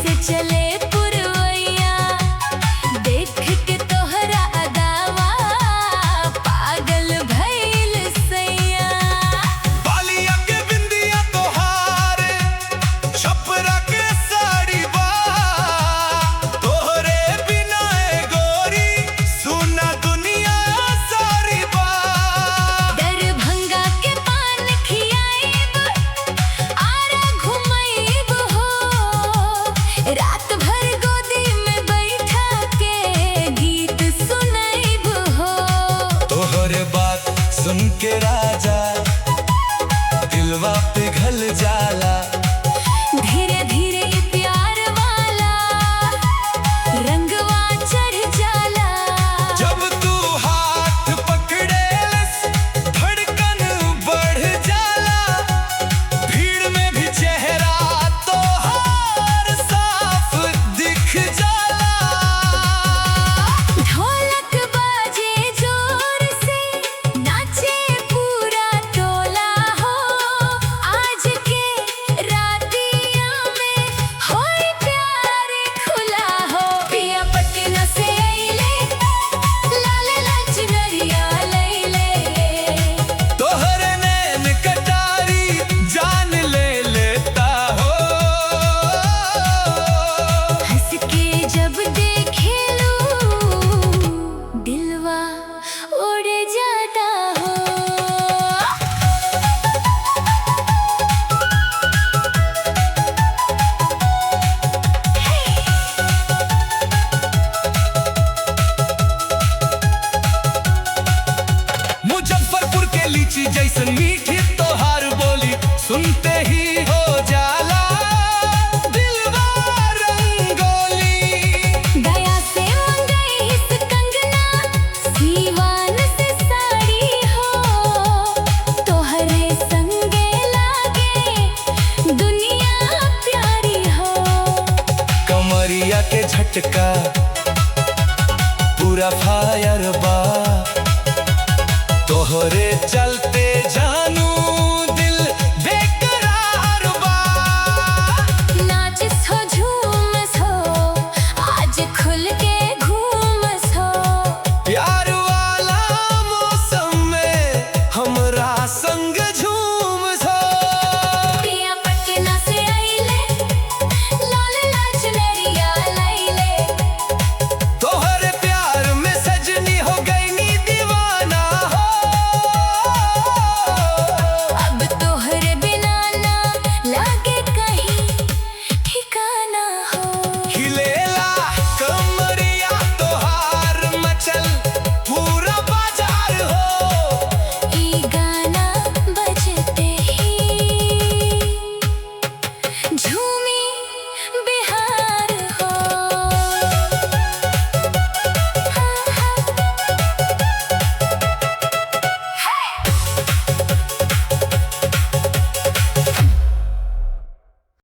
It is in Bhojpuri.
से चले पुरवैया, देख के तोहरा अदावा पागल भइल सैया। बालिया के बिंदिया तोहारे, छपरा के साड़ी बा, तोहरे बिना ए गोरी सुना दुनिया सारी बा। दरभंगा के पान खियाइब, आरा घुमाइब हो, रात भर गोदी में बैठा के गीत सुनाइब हो। तोहरे बात सुन के राजा दिलवा पिघल जाला। धीरे धीरे ई प्यार वाला रंगवा चढ़ जाला। जब तू हाथ पकड़े धड़कन बढ़ जाला, भीड़ में भी चेहरा तोहार साफ दिख जाला। ढोलक बाजे जोर से, नाचे पूरा टोला हो, आज के रातिया में होई प्यार खुला हो। पिया पटना से अइले, लाल लाल चुनरिया लइले, तोहरे नैन कटारी जान ले लेता हो। हंस के जब देखेलू दिलवा उड़ जाता हो। मुजफ्फरपुर के लीची जैसन मीठी तोहार बोली, सुनते ही हो जाला दिलवा रंगोली। गया से मंगईस कंगना, सीवान से साड़ी हो, तोहरे संगे लागे दुनिया प्यारी हो। कमरिया के झटका पूरा फायर बा, तोहरे चलते